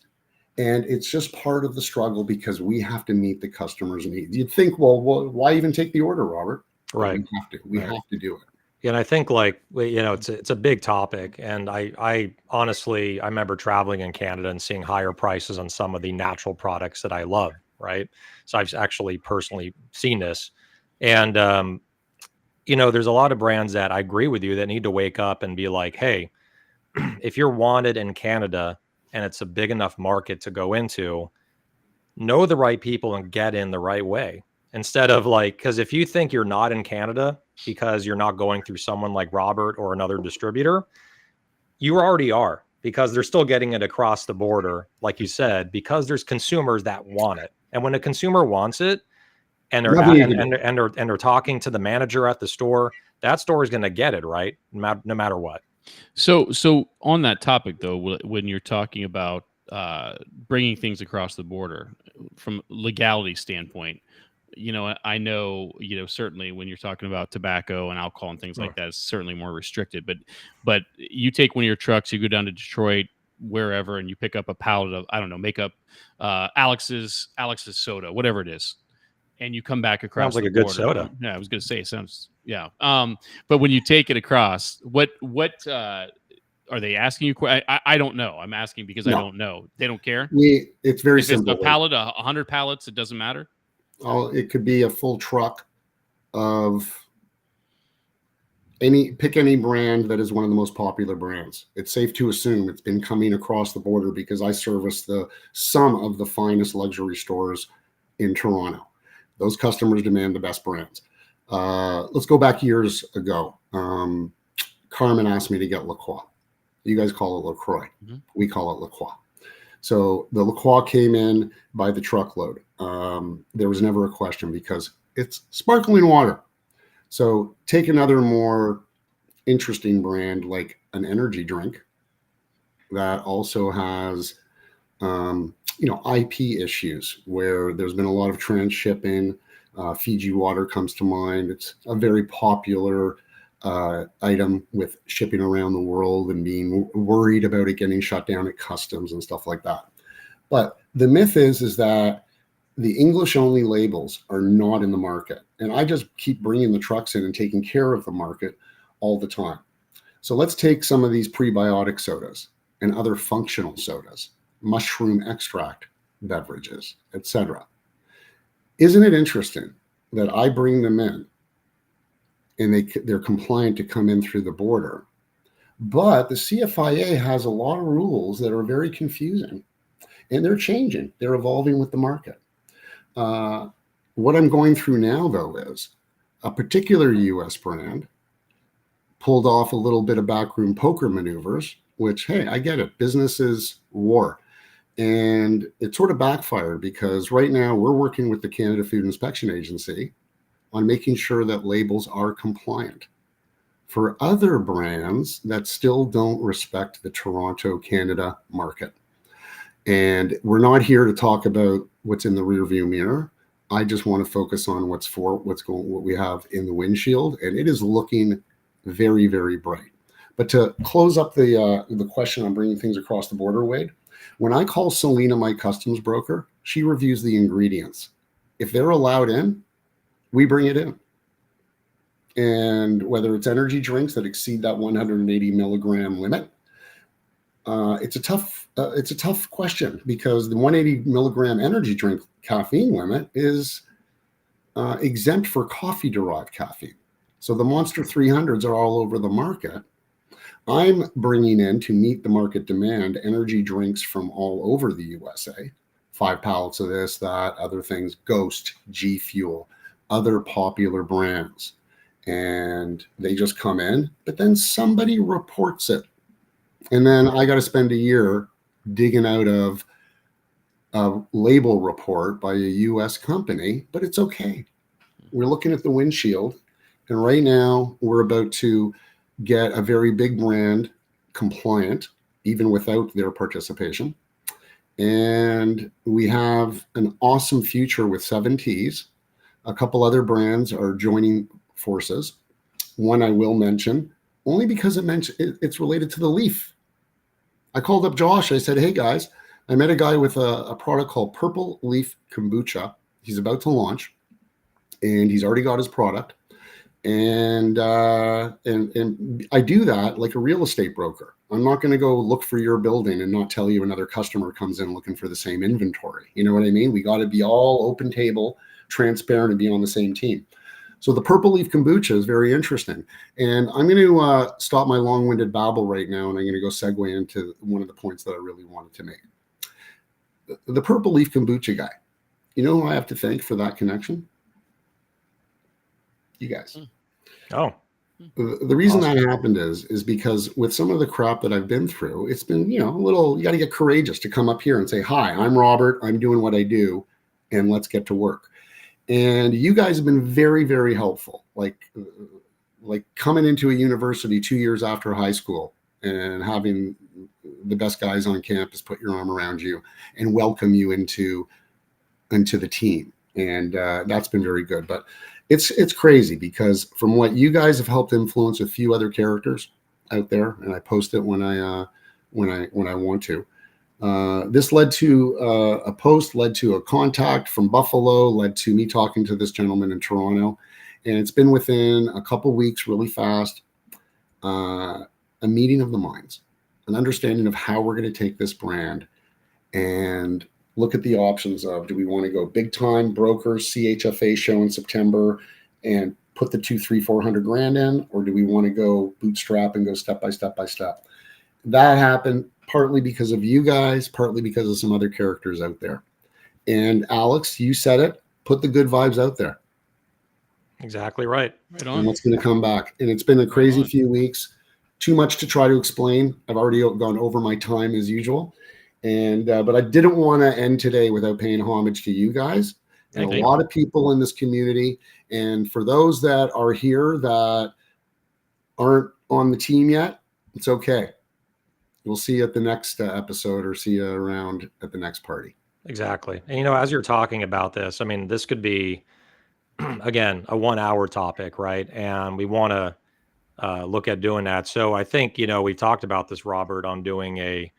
And it's just part of the struggle because we have to meet the customer's needs. You'd think, well, why even take the order, Robert? Right. We have to. We have to do it. Yeah, and I think it's a big topic, and I honestly I remember traveling in Canada and seeing higher prices on some of the natural products that I love, right? So I've actually personally seen this, and there's a lot of brands that I agree with you that need to wake up and be like, hey, if you're wanted in Canada and it's a big enough market to go into, know the right people and get in the right way. Instead of because if you think you're not in Canada because you're not going through someone like Robert or another distributor, you already are, because they're still getting it across the border, like you said, because there's consumers that want it. And when a consumer wants it and they're talking to the manager at the store, that store is going to get it, right? No matter what. So on that topic, though, when you're talking about bringing things across the border from legality standpoint, I know, certainly when you're talking about tobacco and alcohol and things like that, it's certainly more restricted. But you take one of your trucks, you go down to Detroit, wherever, and you pick up a pallet of, I don't know, make up Alex's soda, whatever it is, and you come back across. Sounds like the a good border. soda. Yeah, I was going to say, it sounds, yeah. But when you take it across, what are they asking you? I don't know. I'm asking because I don't know. They don't care. It's very if simple. It's a pallet, 100 pallets, it doesn't matter. It could be a full truck of pick any brand that is one of the most popular brands. It's safe to assume it's been coming across the border because I service some of the finest luxury stores in Toronto. Those customers demand the best brands. Let's go back years ago. Carmen asked me to get La Croix. You guys call it LaCroix. Mm-hmm. We call it La Croix. So the La Croix came in by the truckload. There was never a question because it's sparkling water. So take another more interesting brand like an energy drink that also has, IP issues where there's been a lot of transshipping. Fiji water comes to mind. It's a very popular item with shipping around the world and being worried about it getting shut down at customs and stuff like that. But the myth is that the English only labels are not in the market. And I just keep bringing the trucks in and taking care of the market all the time. So let's take some of these prebiotic sodas and other functional sodas, mushroom extract beverages, etc. Isn't it interesting that I bring them in and they're compliant to come in through the border, but the CFIA has a lot of rules that are very confusing, and they're changing. They're evolving with the market. What I'm going through now, though, is a particular U.S. brand pulled off a little bit of backroom poker maneuvers, which, hey, I get it. Business is war. And it sort of backfired because right now we're working with the Canada Food Inspection Agency on making sure that labels are compliant for other brands that still don't respect the Toronto, Canada market. And we're not here to talk about what's in the rearview mirror. I just want to focus on what we have in the windshield, and it is looking very, very bright. But to close up the question on bringing things across the border, Wade, when I call Selena my customs broker, she reviews the ingredients. If they're allowed in, we bring it in. And whether it's energy drinks that exceed that 180 milligram limit, it's a tough question because the 180 milligram energy drink caffeine limit is exempt for coffee-derived caffeine. So the Monster 300s are all over the market. I'm bringing in, to meet the market demand, energy drinks from all over the USA. 5 pallets of this, that, other things, Ghost, G Fuel, other popular brands. And they just come in, but then somebody reports it. And then I got to spend a year digging out of a label report by a US company, but it's okay. We're looking at the windshield. And right now we're about to get a very big brand compliant, even without their participation. And we have an awesome future with 7Ts. A couple other brands are joining forces. One I will mention, only because it's related to the leaf. I called up Josh. I said, hey guys, I met a guy with a product called Purple Leaf Kombucha. He's about to launch, and he's already got his product. And I do that like a real estate broker. I'm not going to go look for your building and not tell you another customer comes in looking for the same inventory. You know what I mean? We got to be all open table, transparent, and be on the same team. So the Purple Leaf Kombucha is very interesting. And I'm going to stop my long-winded babble right now, and I'm going to go segue into one of the points that I really wanted to make. The Purple Leaf Kombucha guy, you know who I have to thank for that connection? You guys. Oh, the reason that happened is because with some of the crap that I've been through, it's been, a little, you got to get courageous to come up here and say, hi, I'm Robert, I'm doing what I do, and let's get to work. And you guys have been very, very helpful. Like coming into a university 2 years after high school and having the best guys on campus put your arm around you and welcome you into the team. And that's been very good. But it's crazy because from what you guys have helped influence a few other characters out there, and I post it when I want to. This led to a post, led to a contact from Buffalo, led to me talking to this gentleman in Toronto, and it's been within a couple weeks, really fast, a meeting of the minds, an understanding of how we're going to take this brand and look at the options of, do we want to go big time brokers, CHFA show in September and put the 200,000, 300,000, 400,000 in, or do we want to go bootstrap and go step by step by step? That happened partly because of you guys, partly because of some other characters out there. And Alex, you said it, put the good vibes out there. exactly right. Right on. And what's going to come back. And it's been a crazy few weeks. Too much to try to explain. I've already gone over my time as usual. And but I didn't want to end today without paying homage to you guys and a lot of people in this community. And for those that are here that aren't on the team yet, it's okay. We'll see you at the next episode or see you around at the next party. Exactly. And, as you're talking about this, I mean, this could be, again, a 1 hour topic, right? And we want to look at doing that. So I think, we've talked about this, Robert, on doing a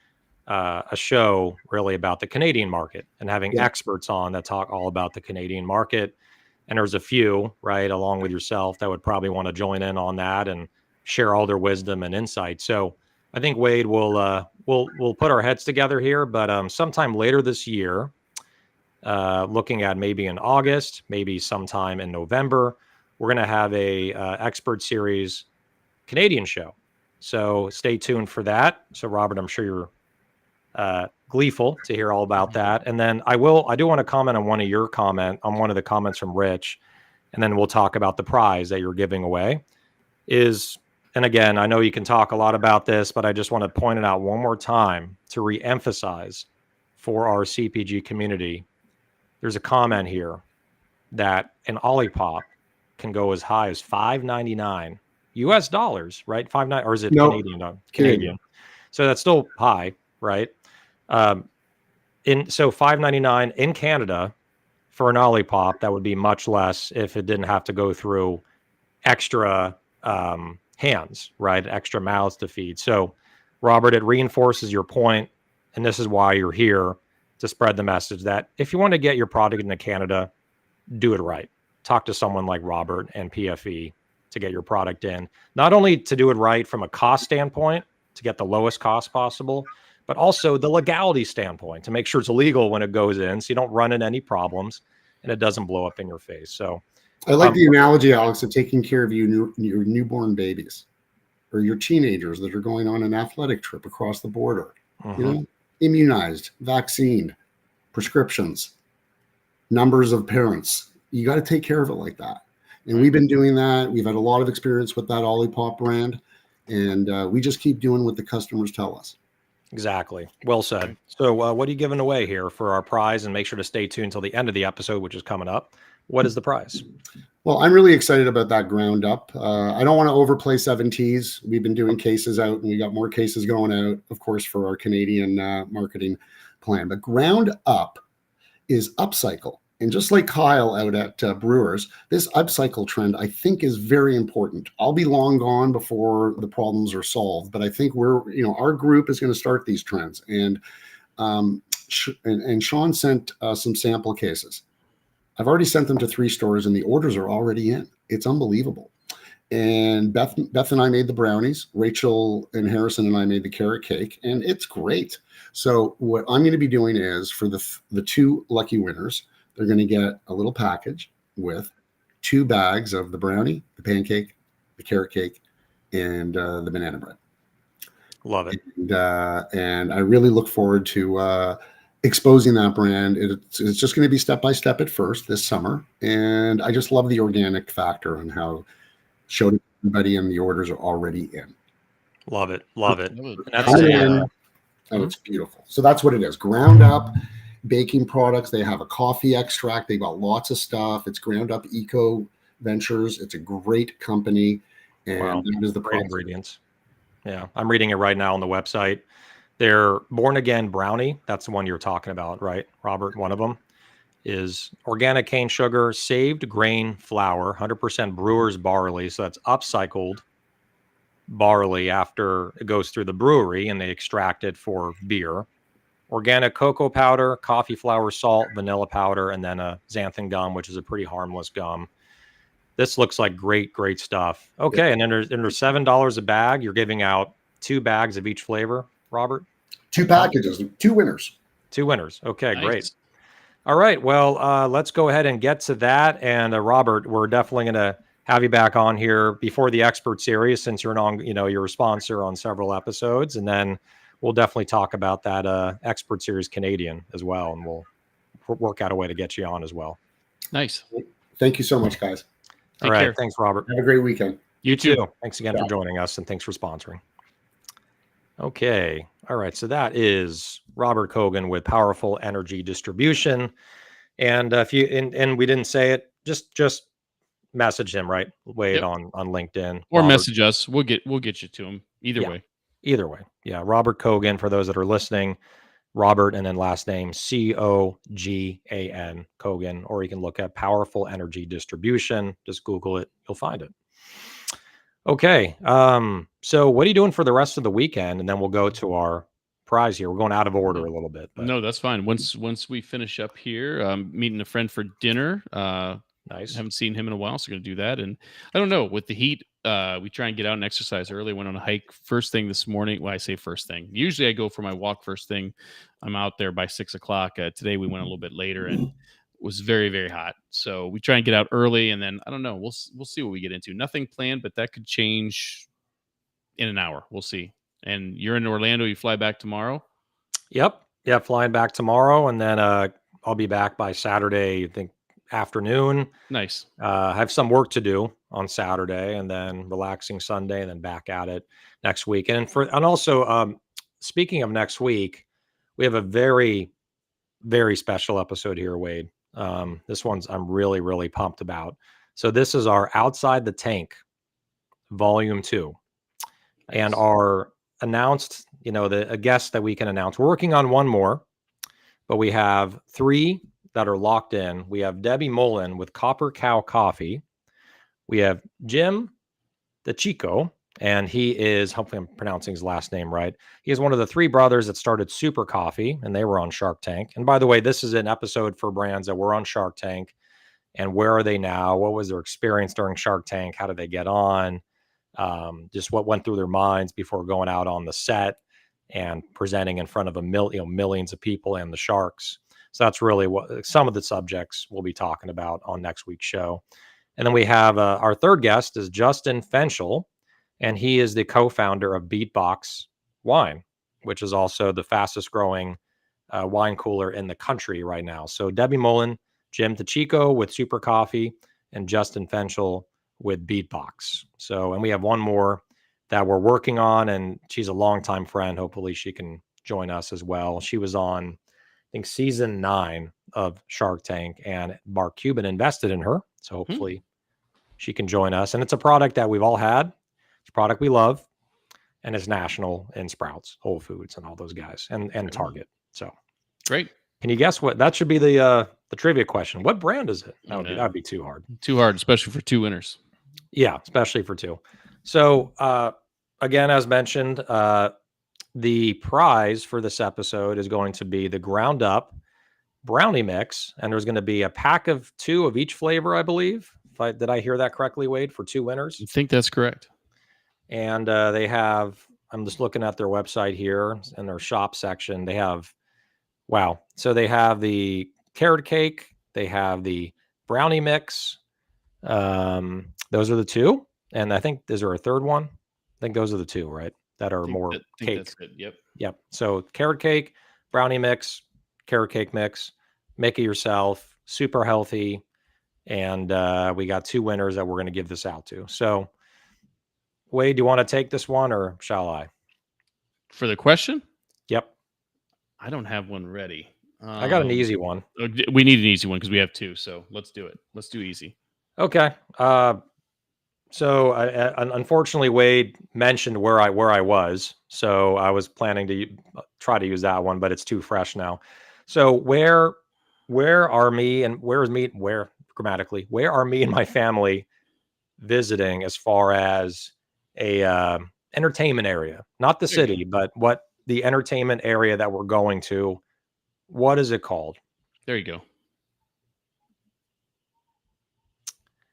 show really about the Canadian market and having experts on that talk all about the Canadian market. And there's a few, right, along with yourself, that would probably want to join in on that and share all their wisdom and insight. So I think Wade will we'll put our heads together here, but sometime later this year, looking at maybe in August, maybe sometime in November, we're going to have a expert series Canadian show. So stay tuned for that. So Robert, I'm sure you're gleeful to hear all about that. And then I do want to comment on one of the comments from Rich, and then we'll talk about the prize that you're giving away. And again, I know you can talk a lot about this, but I just want to point it out one more time to re-emphasize for our CPG community. There's a comment here that an Olipop can go as high as $5.99 US dollars, right? $5.99, or is it Canadian? No, Canadian. So that's still high, right? So $5.99 in Canada for an Olipop, that would be much less if it didn't have to go through extra hands, right? Extra mouths to feed. So, Robert, it reinforces your point, and this is why you're here, to spread the message that if you want to get your product into Canada, do it right. Talk to someone like Robert and PFE to get your product in. Not only to do it right from a cost standpoint, to get the lowest cost possible, but also the legality standpoint, to make sure it's legal when it goes in, so you don't run into any problems. and it doesn't blow up in your face. So I like the analogy, Alex, of taking care of your newborn babies or your teenagers that are going on an athletic trip across the border. You know, immunized, vaccine, prescriptions, numbers of parents. You got to take care of it like that. And we've been doing that. We've had a lot of experience with that Olipop brand, and we just keep doing what the customers tell us. Exactly. Well said. So what are you giving away here for our prize? And make sure to stay tuned until the end of the episode, which is coming up. What is the prize? Well, I'm really excited about that ground up. I don't want to overplay 7Ts. We've been doing cases out, and we got more cases going out, of course, for our Canadian marketing plan. But ground up is upcycle. And just like Kyle out at Brewers, this upcycle trend, I think, is very important. I'll be long gone before the problems are solved, but I think our group is going to start these trends. And Sean sent some sample cases. I've already sent them to 3 stores, and the orders are already in. It's unbelievable. And Beth and I made the brownies. Rachel and Harrison and I made the carrot cake, and it's great. So what I'm going to be doing is for the 2 lucky winners, they're going to get a little package with 2 bags of the brownie, the pancake, the carrot cake, and the banana bread. Love it. And I really look forward to exposing that brand. It's just going to be step by step at first this summer. And I just love the organic factor and how showed everybody, and the orders are already in. Love it. Love it. It's beautiful. So that's what it is. Ground up baking products. They have a coffee extract. They got lots of stuff. It's Ground Up Eco Ventures. It's a great company. And that is the great ingredients. Yeah. I'm reading it right now on the website. Their Born Again brownie. That's the one you're talking about, right, Robert? One of them is organic cane sugar, saved grain flour, 100% brewer's barley. So that's upcycled barley after it goes through the brewery and they extract it for beer. Organic cocoa powder, coffee flour, salt, vanilla powder, and then a xanthan gum, which is a pretty harmless gum. This looks like great, great stuff. Okay, yeah. And under $7 a bag, you're giving out 2 bags of each flavor, Robert? 2 packages, 2 winners. 2 winners. Okay, nice. Great. All right, well, let's go ahead and get to that. And Robert, we're definitely going to have you back on here before the expert series, since you're you're a sponsor on several episodes, and then we'll definitely talk about that expert series Canadian as well, and we'll work out a way to get you on as well. Nice. Thank you so much, guys. All right. Care. Thanks, Robert. Have a great weekend. You too. Thanks again for joining us, and thanks for sponsoring. Okay. All right. So that is Robert Cogan with Powerful Energy Distribution. And if you and we didn't say it, just message him, right? Wade on LinkedIn. Or Robert. Message us. We'll get you to him. Either way. Either way. Yeah. Robert Cogan, for those that are listening, Robert and then last name Cogan, Cogan, or you can look at Powerful Energy Distribution. Just Google it. You'll find it. Okay. So what are you doing for the rest of the weekend? And then we'll go to our prize here. We're going out of order a little bit. But. No, that's fine. Once we finish up here, meeting a friend for dinner. Nice. Haven't seen him in a while, so going to do that. And I don't know, with the heat, we try and get out and exercise early. Went on a hike first thing this morning. Well, I say first thing. Usually I go for my walk first thing. I'm out there by 6 o'clock. Today we went a little bit later and it was very, very hot. So we try and get out early, and then I don't know. We'll see what we get into. Nothing planned, but that could change in an hour. We'll see. And you're in Orlando. You fly back tomorrow? Yep. Yeah, flying back tomorrow, and then I'll be back by Saturday, I think, afternoon. Nice. I have some work to do on Saturday, and then relaxing Sunday, and then back at it next week. And also, speaking of next week, we have a very, very special episode here, Wade. This one's I'm really, really pumped about. So this is our Outside the Tank, Volume 2, nice. And our announced, a guest that we can announce. We're working on one more, but we have 3 that are locked in. We have Debbie Mullen with Copper Cow Coffee. We have Jim the Chico, and he is, hopefully I'm pronouncing his last name right. He is one of the 3 brothers that started Super Coffee, and they were on Shark Tank. And by the way, this is an episode for brands that were on Shark Tank. And where are they now? What was their experience during Shark Tank? How did they get on? Just what went through their minds before going out on the set and presenting in front of millions of people and the sharks. So that's really what some of the subjects we'll be talking about on next week's show. And then we have our third guest is Justin Fenchel, and he is the co-founder of Beatbox Wine, which is also the fastest growing wine cooler in the country right now. So Debbie Mullen, Jim Tachico with Super Coffee, and Justin Fenchel with Beatbox. So, and we have one more that we're working on, and she's a longtime friend. Hopefully she can join us as well. She was on, I think, season 9 of Shark Tank, and Mark Cuban invested in her. So hopefully she can join us. And it's a product that we've all had. It's a product we love, and it's national in Sprouts, Whole Foods, and all those guys, and Target. So Great. can you guess what that should be the trivia question? What brand is it? That'd be too hard. Too hard, especially for 2 winners. Yeah, especially for 2. So again, as mentioned, the prize for this episode is going to be the ground up brownie mix, and there's going to be a pack of 2 of each flavor, I believe. Did I hear that correctly, Wade? For 2 winners? I think that's correct. And they have, I'm just looking at their website here in their shop section. They have, wow. So they have the carrot cake. They have the brownie mix. Those are the 2. And I think, is there a third one? I think those are the 2, right? That are more cake. That's good. Yep. Yep. So carrot cake, brownie mix, carrot cake mix, make it yourself, super healthy. And we got 2 winners that we're going to give this out to. So Wade, do you want to take this one, or shall I? For the question? Yep. I don't have one ready. I got an easy one. We need an easy one because we have 2. So let's do it. Let's do easy. Okay. So unfortunately, Wade mentioned where I was. So I was planning to try to use that one, but it's too fresh now. So where are me and where are me and my family visiting as far as a entertainment area? Not the city, but what the entertainment area that we're going to. What is it called? There you go.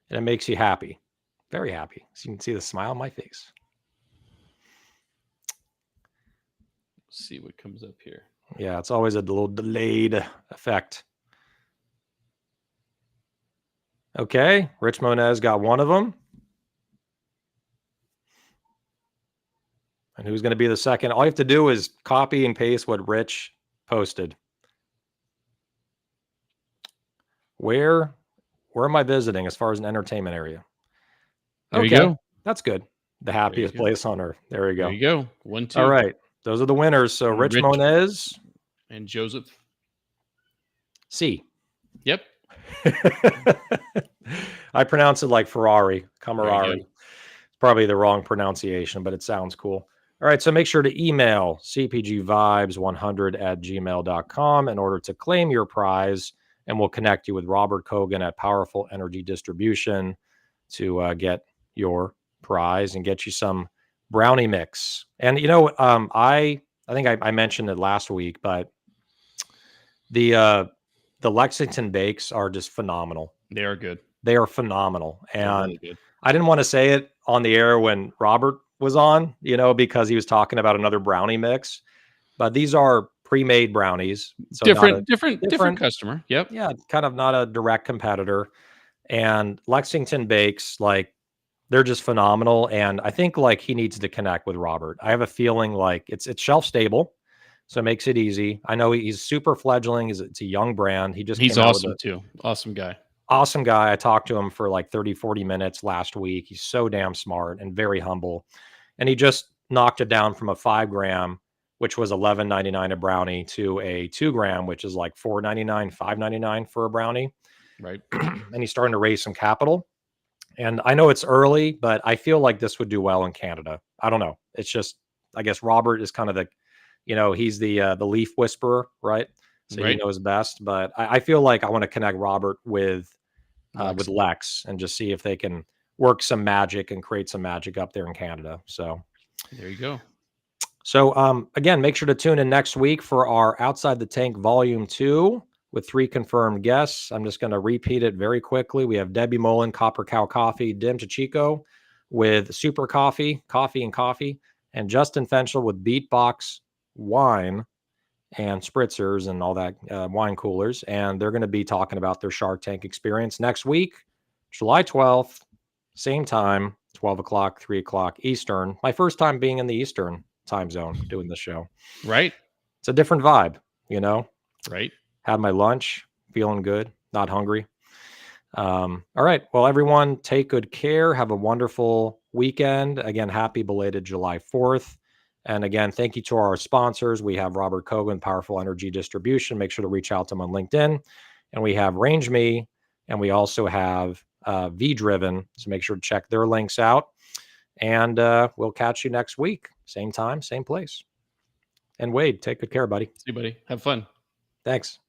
And it makes you happy. Very happy. So you can see the smile on my face. Let's see what comes up here. Yeah, it's always a little delayed effect. Okay, Rich Monez got one of them. And who's going to be the second? All you have to do is copy and paste what Rich posted. Where am I visiting as far as an entertainment area? There you go. That's good. The happiest place on earth. There we go. There you go. 1, 2. All right. Those are the winners. So Rich Monez and Joseph C. Yep. I pronounce it like Ferrari, Camerari. It's probably the wrong pronunciation, but it sounds cool. All right. So make sure to email cpgvibes100@gmail.com in order to claim your prize. And we'll connect you with Robert Kogan at Powerful Energy Distribution to get your prize and get you some brownie mix. And, I think I mentioned it last week, but the Lexington bakes are just phenomenal. They are good. They are phenomenal. And really good. I didn't want to say it on the air when Robert was on, because he was talking about another brownie mix, but these are pre-made brownies. So different customer. Yep. Yeah. Kind of not a direct competitor. And Lexington bakes, they're just phenomenal. And I think he needs to connect with Robert. I have a feeling it's shelf stable. So it makes it easy. I know he's super fledgling. It's a young brand. He's awesome too. Awesome guy. Awesome guy. I talked to him for 30, 40 minutes last week. He's so damn smart and very humble. And he just knocked it down from a 5 gram, which was $11.99 a brownie, to a 2 gram, which is $4.99, $5.99 for a brownie. Right. And he's starting to raise some capital. And I know it's early, but I feel like this would do well in Canada. I don't know. It's just, I guess Robert is kind of he's the leaf whisperer, right? So He knows best. But I feel like I want to connect Robert with Lex and just see if they can work some magic and create some magic up there in Canada. So there you go. So again, make sure to tune in next week for our Outside the Tank Volume 2 with 3 confirmed guests. I'm just going to repeat it very quickly. We have Debbie Mullen, Copper Cow Coffee, Dim Chichico with Super Coffee, and Justin Fenchel with Beatbox Wine. and spritzers and all that, wine coolers. And they're going to be talking about their Shark Tank experience next week, July 12th, same time, 12 o'clock, 3 o'clock Eastern. My first time being in the Eastern time zone doing this show. Right. It's a different vibe, you know? Right. Had my lunch, feeling good, not hungry. All right. Well, everyone, take good care. Have a wonderful weekend. Again, happy belated July 4th. And again, thank you to our sponsors. We have Robert Kogan, Powerful Energy Distribution. Make sure to reach out to them on LinkedIn. And we have Range Me, and we also have V Driven. So make sure to check their links out. And we'll catch you next week. Same time, same place. And Wade, take good care, buddy. See you, buddy. Have fun. Thanks.